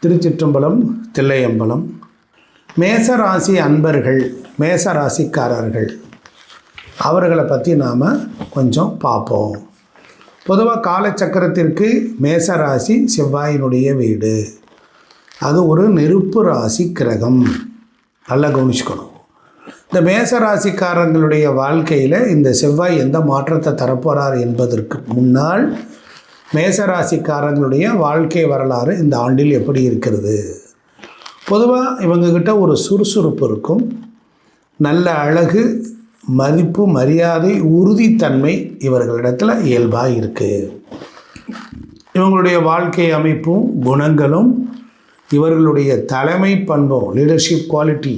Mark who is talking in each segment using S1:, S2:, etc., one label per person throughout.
S1: திருச்சிற்றம்பலம், தில்லையம்பலம். மேசராசி அன்பர்கள், மேசராசிக்காரர்கள், அவர்களை பற்றி நாம் கொஞ்சம் பார்ப்போம். பொதுவாக காலச்சக்கரத்திற்கு மேசராசி செவ்வாயினுடைய வீடு. அது ஒரு நெருப்பு ராசி கிரகம். நல்லா கவனிச்சுக்கணும். இந்த மேசராசிக்காரங்களுடைய வாழ்க்கையில் இந்த செவ்வாய் எந்த மாற்றத்தை தரப்போகிறார் என்பதற்கு முன்னால் மேசராசிக்காரங்களுடைய வாழ்க்கை வரலாறு இந்த ஆண்டில் எப்படி இருக்கிறது. பொதுவாக இவங்கக்கிட்ட ஒரு சுறுசுறுப்பு இருக்கும், நல்ல அழகு, மதிப்பு, மரியாதை, உறுதித்தன்மை இவர்களிடத்தில் இயல்பாக இருக்குது. இவங்களுடைய வாழ்க்கை அமைப்பும் குணங்களும் இவர்களுடைய தலைமை பண்பும், லீடர்ஷிப் குவாலிட்டி,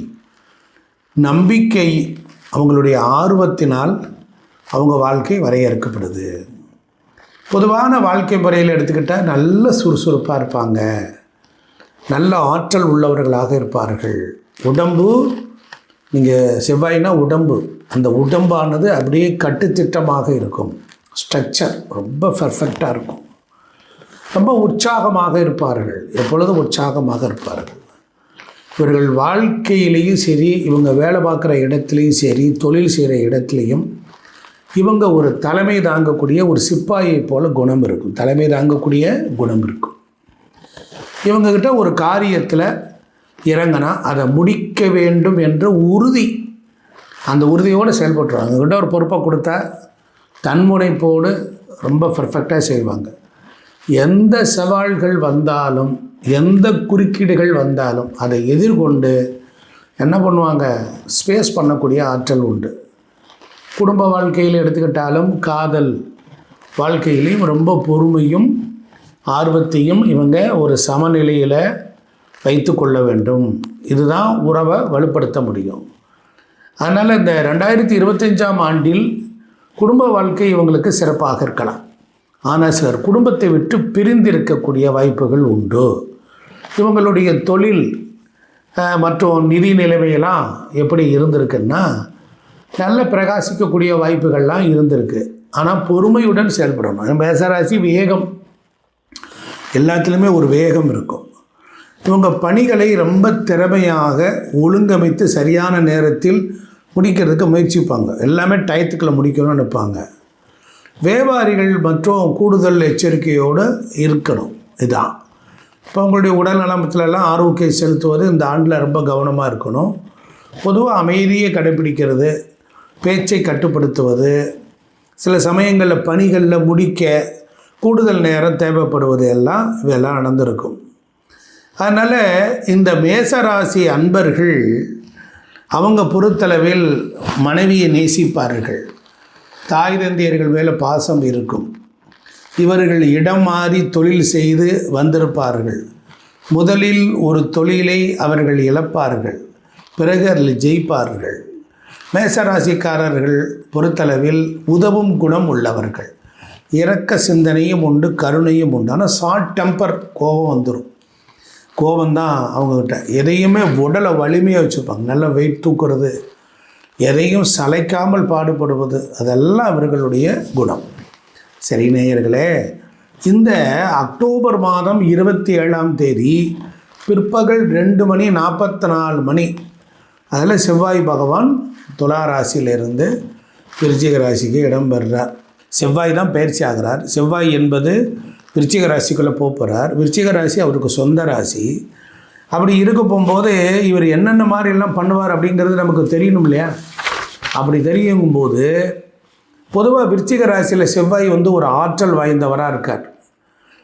S1: நம்பிக்கை, அவங்களுடைய ஆர்வத்தினால் அவங்க வாழ்க்கை வரையறுக்கப்படுது. பொதுவான வாழ்க்கை முறையில் எடுத்துக்கிட்டால் நல்ல சுறுசுறுப்பாக இருப்பாங்க, நல்ல ஆற்றல் உள்ளவர்களாக இருப்பார்கள். உடம்பு, நீங்கள் செவ்வாய்னா உடம்பு, அந்த உடம்பானது அப்படியே கட்டுத்திட்டமாக இருக்கும். ஸ்ட்ரக்சர் ரொம்ப பர்ஃபெக்டாக இருக்கும். ரொம்ப உற்சாகமாக இருப்பார்கள், எப்பொழுதும் உற்சாகமாக இருப்பார்கள். இவர்கள் வாழ்க்கையிலையும் சரி, இவங்க வேலை பார்க்குற இடத்துலையும் சரி, தொழில் செய்கிற இடத்துலையும் இவங்க ஒரு தலைமை தாங்கக்கூடிய ஒரு சிப்பாயை போல் குணம் இருக்கும். தலைமை தாங்கக்கூடிய குணம் இருக்கும். இவங்கக்கிட்ட ஒரு காரியத்தில் இறங்கினா அதை முடிக்க வேண்டும் என்ற உறுதி, அந்த உறுதியோடு செயல்பட்டுருவாங்க. அவங்கக்கிட்ட ஒரு பொறுப்பை கொடுத்தா தன்முனைப்போடு ரொம்ப பர்ஃபெக்டாக செய்வாங்க. எந்த சவால்கள் வந்தாலும், எந்த குறுக்கீடுகள் வந்தாலும் அதை எதிர்கொண்டு என்ன பண்ணுவாங்க, ஸ்பேஸ் பண்ணக்கூடிய ஆற்றல் உண்டு. குடும்ப வாழ்க்கையில் எடுத்துக்கிட்டாலும் காதல் வாழ்க்கையிலையும் ரொம்ப பொறுமையும் ஆர்வத்தையும் இவங்க ஒரு சமநிலையில் வைத்து கொள்ள வேண்டும். இதுதான் உறவை வலுப்படுத்த முடியும். அதனால் இந்த 2025ஆம் ஆண்டில் குடும்ப வாழ்க்கை இவங்களுக்கு சிறப்பாக இருக்கலாம். ஆனால் சிலர் குடும்பத்தை விட்டு பிரிந்திருக்கக்கூடிய வாய்ப்புகள் உண்டு. இவங்களுடைய தொழில் மற்றும் நிதி நிலைமையெல்லாம் எப்படி இருந்திருக்குன்னா நல்ல பிரகாசிக்கக்கூடிய வாய்ப்புகள்லாம் இருந்திருக்கு. ஆனால் பொறுமையுடன் செயல்படணும். மேசராசி வேகம், எல்லாத்துலேயுமே ஒரு வேகம் இருக்கும். இவங்க பணிகளை ரொம்ப திறமையாக ஒழுங்கமைத்து சரியான நேரத்தில் முடிக்கிறதுக்கு முயற்சிப்பாங்க. எல்லாமே டயத்துக்குள்ளே முடிக்கணும்னு நினைப்பாங்க. வியாபாரிகள் மற்றும் கூடுதல் எச்சரிக்கையோடு இருக்கணும். இதுதான் இப்போ உங்களுடைய உடல் நலத்திலலாம் ஆரோக்கியம் செலுத்துவது இந்த ஆண்டில் ரொம்ப கவனமாக இருக்கணும். பொதுவாக அமைதியை கடைப்பிடிக்கிறது, பேச்சை கட்டுப்படுத்துவது, சில சமயங்களில் பணிகளில் முடிக்க கூடுதல் நேரம் தேவைப்படுவது எல்லாம் இதெல்லாம் நடந்திருக்கும். அதனால் இந்த மேசராசி அன்பர்கள் அவங்க பொறுத்தளவில் மனைவியை நேசிப்பார்கள். தாய் தந்தையர்கள் மேலே பாசம் இருக்கும். இவர்கள் இடம் மாறி தொழில் செய்து வந்திருப்பார்கள். முதலில் ஒரு தொழிலை அவர்கள் இழப்பார்கள், பிறகு அதில் ஜெயிப்பார்கள். மேசராசிக்காரர்கள் பொறுத்தளவில் உதவும் குணம் உள்ளவர்கள். இரக்க சிந்தனையும் உண்டு, கருணையும் உண்டு. ஆனால் ஷார்ட் டெம்பர், கோபம் வந்துடும். கோபந்தான் அவங்கக்கிட்ட. எதையுமே உடலை வலிமையாக வச்சுருப்பாங்க. நல்லா வெயிட் தூக்குறது, எதையும் சளைக்காமல் பாடுபடுவது, அதெல்லாம் அவர்களுடைய குணம். சரி நேயர்களே, இந்த அக்டோபர் மாதம் 27ஆம் தேதி பிற்பகல் 2:44 அதில் செவ்வாய் பகவான் துலா ராசியிலிருந்து விருச்சிக ராசிக்கு இடம் பெறுறார். செவ்வாய் தான் பயிற்சி ஆகிறார். செவ்வாய் என்பது விருச்சிக ராசிக்குள்ளே போகிறார். விருச்சிக ராசி அவருக்கு சொந்த ராசி. அப்படி இருக்க போகும்போது இவர் என்னென்ன மாதிரிலாம் பண்ணுவார் அப்படிங்கிறது நமக்கு தெரியணும் இல்லையா? அப்படி தெரியும்போது பொதுவாக விருச்சிக ராசியில் செவ்வாய் ஒரு ஆற்றல் வாய்ந்தவராக இருக்கார்.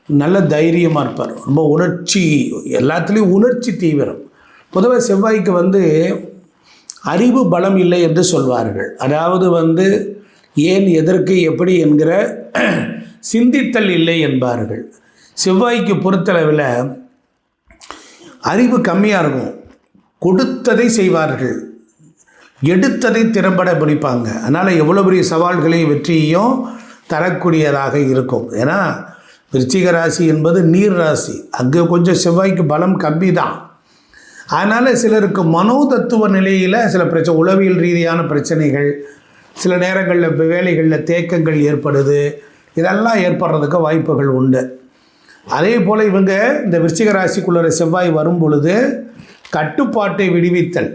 S1: நல்ல தைரியமாக இருப்பார். ரொம்ப உணர்ச்சி, எல்லாத்துலேயும் உணர்ச்சி தீவிரம். பொதுவாக செவ்வாய்க்கு அறிவு பலம் இல்லை என்று சொல்வார்கள். அதாவது ஏன், எதற்கு, எப்படி என்கிற சிந்தித்தல் இல்லை என்பார்கள். செவ்வாய்க்கு பொறுத்தளவில் அறிவு கம்மியாக இருக்கும். கொடுத்ததை செய்வார்கள், எடுத்ததை திறம்பட பிடிப்பாங்க. அதனால் எவ்வளோ பெரிய சவால்களையும் வெற்றியையும் தரக்கூடியதாக இருக்கும். ஏன்னா விருச்சிக ராசி என்பது நீர் ராசி. அங்கே கொஞ்சம் செவ்வாய்க்கு பலம் கம்மி தான். அதனால் சிலருக்கு மனோதத்துவ நிலையில் சில உளவியல் ரீதியான பிரச்சனைகள், சில நேரங்களில் வேலைகளில் தேக்கங்கள் ஏற்படுது. இதெல்லாம் ஏற்படுறதுக்கு வாய்ப்புகள் உண்டு. அதே போல் இவங்க இந்த விருச்சிக ராசிக்குள்ள செவ்வாய் வரும் பொழுது கட்டுப்பாட்டை விடுவித்தல்,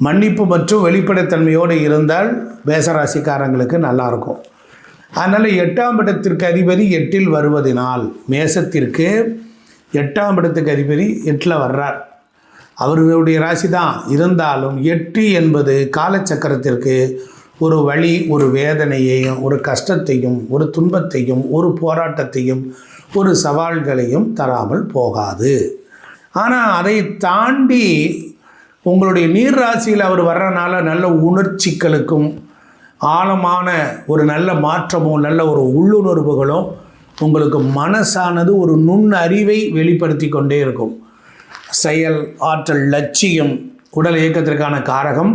S1: மன்னிப்பு மற்றும் வெளிப்படைத்தன்மையோடு இருந்தால் மேசராசிக்காரங்களுக்கு நல்லாயிருக்கும். அதனால் 8ஆம் இடத்திற்கு அதிபதி 8இல் வருவதனால் மேசத்திற்கு 8ஆம் இடத்துக்கு அதிபதி 8இல் வர்றார். அவர்களுடைய ராசி தான் இருந்தாலும் 8 என்பது காலச்சக்கரத்திற்கு ஒரு வழி, ஒரு வேதனையையும், ஒரு கஷ்டத்தையும், ஒரு துன்பத்தையும், ஒரு போராட்டத்தையும், ஒரு சவால்களையும் தராமல் போகாது. ஆனால் அதை தாண்டி உங்களுடைய நீர் ராசியில் அவர் வர்றனால நல்ல உணர்ச்சிகளுக்கும் ஆழமான ஒரு நல்ல மாற்றமும் நல்ல ஒரு உள்ளுணர்வுகளும் உங்களுக்கு மனசானது ஒரு நுண் அறிவை வெளிப்படுத்தி கொண்டே இருக்கும். செயல், ஆற்றல், லட்சியம், உடல் இயக்கத்திற்கான காரகம்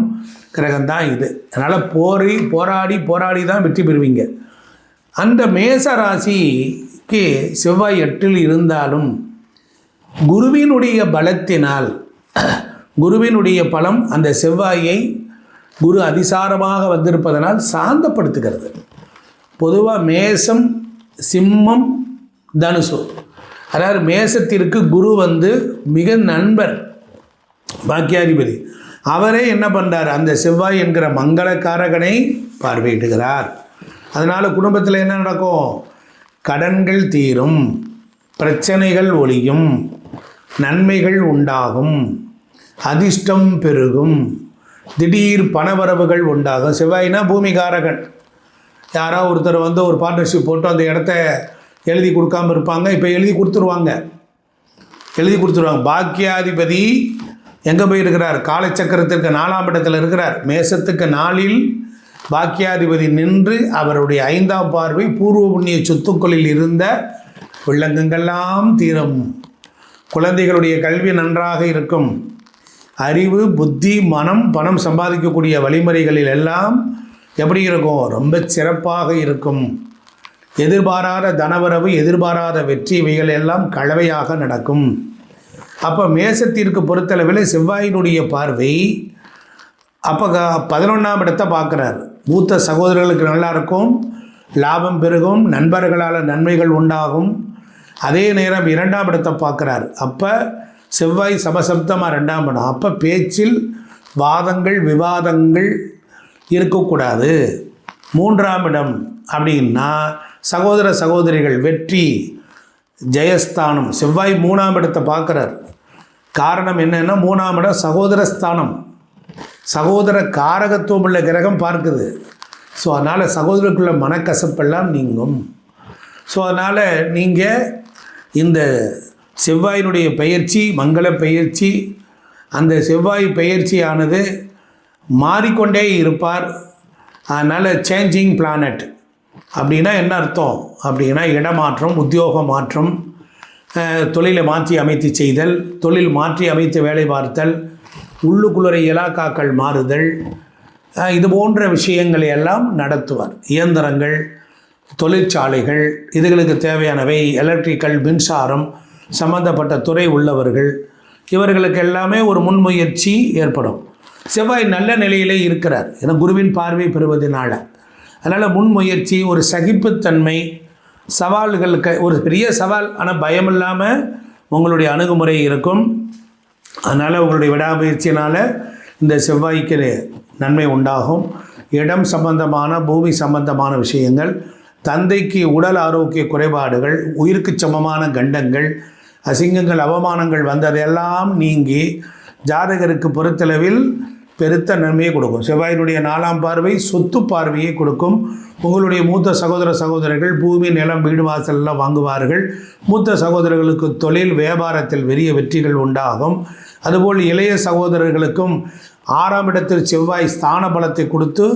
S1: கிரகம்தான் இது. அதனால் போராடி தான் வெற்றி பெறுவீங்க. அந்த மேச ராசிக்கு செவ்வாய் 8இல் இருந்தாலும் குருவினுடைய பலத்தினால், குருவினுடைய பலம் அந்த செவ்வாயை குரு அதிசாரமாக வந்திருப்பதனால் சாந்தப்படுத்துகிறது. பொதுவாக மேசம், சிம்மம், தனுசு, அதாவது மேசத்திற்கு குரு மிக நண்பர், பாக்கியாதிபதி. அவரே என்ன பண்ணுறார், அந்த செவ்வாய் என்கிற மங்களக்காரகனை பார்வையிடுகிறார். அதனால் குடும்பத்தில் என்ன நடக்கும், கடன்கள் தீரும், பிரச்சனைகள் ஒழியும், நன்மைகள் உண்டாகும், அதிர்ஷ்டம் பெருகும், திடீர் பணவரவுகள் உண்டாகும். செவ்வாய்னா பூமிகாரகன். யாரோ ஒருத்தர் ஒரு பார்ட்னர்ஷிப் போட்டு அந்த இடத்த எழுதி கொடுக்காமல் இருப்பாங்க, இப்போ எழுதி கொடுத்துருவாங்க. பாக்கியாதிபதி எங்கே போயிருக்கிறார், காலச்சக்கரத்திற்கு 4ஆம் இடத்தில் இருக்கிறார். மேசத்துக்கு 4இல் பாக்கியாதிபதி நின்று அவருடைய 5ஆம் பார்வை பூர்வ புண்ணிய சொத்துக்களில் இருந்த வில்லங்கங்கள்லாம் தீரும். குழந்தைகளுடைய கல்வி நன்றாக இருக்கும். அறிவு, புத்தி, மனம், பணம் சம்பாதிக்கக்கூடிய வழிமுறைகளில் எல்லாம் எப்படி இருக்கும், ரொம்ப சிறப்பாக இருக்கும். எதிர்பாராத தனவரவு, எதிர்பாராத வெற்றி, இவைகள் எல்லாம் கலவையாக நடக்கும். அப்போ மேசத்திற்கு பொறுத்தளவில் செவ்வாயினுடைய பார்வை அப்போ 11ஆம் இடத்தை பார்க்குறார். மூத்த சகோதரர்களுக்கு நல்லா இருக்கும், லாபம் பெருகும், நண்பர்களால் நன்மைகள் உண்டாகும். அதே நேரம் 2ஆம் இடத்தை பார்க்குறார். அப்போ செவ்வாய் சமசப்தமாக 2ஆம் இடம். அப்போ பேச்சில் வாதங்கள், விவாதங்கள் இருக்கக்கூடாது. 3ஆம் இடம் அப்படின்னா சகோதர சகோதரிகள், வெற்றி, ஜெயஸ்தானம். செவ்வாய் 3ஆம் இடத்தை பார்க்குறார். காரணம் என்னென்னா 3ஆம் இடம் சகோதரஸ்தானம், சகோதர காரகத்துவம் உள்ள கிரகம் பார்க்குது. ஸோ அதனால் சகோதரருக்குள்ள மனக்கசப்பெல்லாம் நீங்கும். ஸோ அதனால் நீங்கள் இந்த செவ்வாயினுடைய பயிற்சி, மங்கள பயிற்சி, அந்த செவ்வாய் பயிற்சியானது மாறிக்கொண்டே இருப்பார். அதனால் சேஞ்சிங் பிளானட் அப்படின்னா என்ன அர்த்தம் அப்படின்னா இடமாற்றம், உத்தியோக மாற்றம், தொழிலை மாற்றி அமைத்து செய்தல், தொழில் மாற்றி அமைத்து வேலை பார்த்தல், உள்ளுக்குள்ளரை இலாக்காக்கள் மாறுதல், இது போன்ற விஷயங்களை எல்லாம் நடத்துவார். இயந்திரங்கள், தொழிற்சாலைகள், இதுகளுக்கு தேவையானவை, எலக்ட்ரிக்கல், மின்சாரம் சம்பந்தப்பட்ட துறை உள்ளவர்கள், இவர்களுக்கு எல்லாமே ஒரு முன்முயற்சி ஏற்படும். செவ்வாய் நல்ல நிலையிலே இருக்கிறார், ஏன்னா குருவின் பார்வை பெறுவதனால. அதனால் முன்முயற்சி, ஒரு சகிப்புத்தன்மை, சவால்களுக்கு ஒரு பெரிய சவால், ஆனால் பயம் இல்லாமல் உங்களுடைய அணுகுமுறை இருக்கும். அதனால் உங்களுடைய விடாமுயற்சியினால் இந்த செவ்வாய்க்கு நன்மை உண்டாகும். இடம் சம்பந்தமான, பூமி சம்பந்தமான விஷயங்கள், தந்தைக்கு உடல் ஆரோக்கிய குறைபாடுகள், உயிருக்கு சமமான கண்டங்கள், அசிங்கங்கள், அவமானங்கள் வந்ததெல்லாம் நீங்கி ஜாதகருக்கு பொறுத்தளவில் பெருத்த நன்மையை கொடுக்கும். செவ்வாயினுடைய 4ஆம் பார்வை சொத்து பார்வையை கொடுக்கும். உங்களுடைய மூத்த சகோதர சகோதரர்கள் பூமி, நிலம், வீடு, வாசல்லாம் வாங்குவார்கள். மூத்த சகோதரர்களுக்கு தொழில், வியாபாரத்தில் பெரிய வெற்றிகள் உண்டாகும். அதுபோல் இளைய சகோதரர்களுக்கும் 6ஆம் இடத்தில் செவ்வாய் ஸ்தான பலத்தை கொடுத்து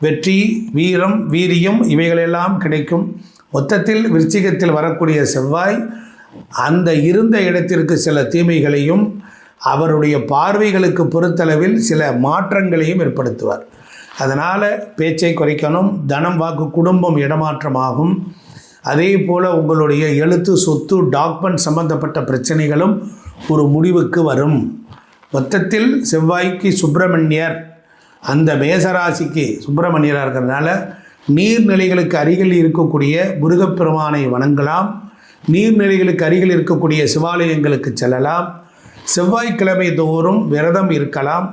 S1: வெற்றி, வீரம், வீரியம் இவைகளெல்லாம் கிடைக்கும். மொத்தத்தில் விருச்சிகத்தில் வரக்கூடிய செவ்வாய் அந்த இருந்த இடத்திற்கு சில தீமைகளையும் அவருடைய பார்வைகளுக்கு பொறுத்தளவில் சில மாற்றங்களையும் ஏற்படுத்துவார். அதனால் பேச்சை குறைக்கணும். தனம், வாக்கு, குடும்பம் இடமாற்றமாகும். அதே போல் உங்களுடைய எழுத்து, சொத்து, டாக்குமெண்ட் சம்பந்தப்பட்ட பிரச்சனைகளும் ஒரு முடிவுக்கு வரும். மொத்தத்தில் செவ்வாய்க்கு சுப்பிரமணியர், அந்த மேசராசிக்கு சுப்பிரமணியராக இருக்கிறதுனால நீர்நிலைகளுக்கு அருகில் இருக்கக்கூடிய முருகப்பெருமானை வணங்கலாம். நீர்நிலைகளுக்கு அருகில் இருக்கக்கூடிய சிவாலயங்களுக்கு செல்லலாம். செவ்வாய்க்கிழமை தோறும் விரதம் இருக்கலாம்.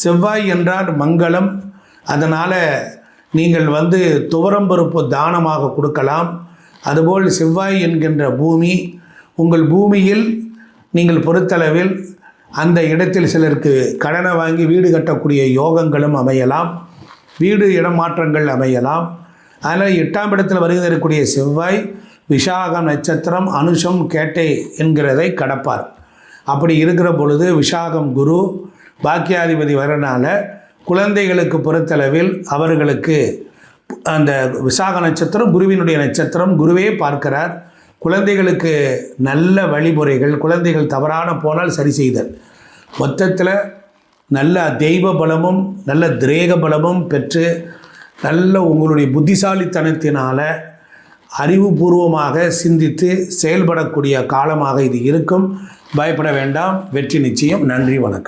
S1: செவ்வாய் என்றால் மங்களம். அதனால் நீங்கள் துவரம்பருப்பு தானமாக கொடுக்கலாம். அதுபோல் செவ்வாய் என்கின்ற பூமி, உங்கள் பூமியில் நீங்கள் பொறுத்தளவில் அந்த இடத்தில் சிலருக்கு கடனை வாங்கி வீடு கட்டக்கூடிய யோகங்களும் அமையலாம். வீடு இடமாற்றங்கள் அமையலாம். அதனால் 8ஆம் இடத்தில் வருகிறக்கூடிய செவ்வாய் விசாகம் நட்சத்திரம், அனுஷம், கேட்டை என்கிறதை கடப்பார். அப்படி இருக்கிற பொழுது விசாகம் குரு பாக்கியாதிபதி வரனால குழந்தைகளுக்கு பொறுத்தளவில் அவர்களுக்கு அந்த விசாக நட்சத்திரம் குருவினுடைய நட்சத்திரம், குருவே பார்க்கிறார். குழந்தைகளுக்கு நல்ல வழிமுறைகள், குழந்தைகள் தவறான போனால் சரி செய்தல், மொத்தத்தில் நல்ல தெய்வ பலமும் நல்ல திரேக பலமும் பெற்று நல்ல உங்களுடைய புத்திசாலித்தனத்தினால் அறிவுபூர்வமாக சிந்தித்து செயல்படக்கூடிய காலமாக இது இருக்கும். பயப்பட வேண்டாம், வெற்றி நிச்சயம். நன்றி, வணக்கம்.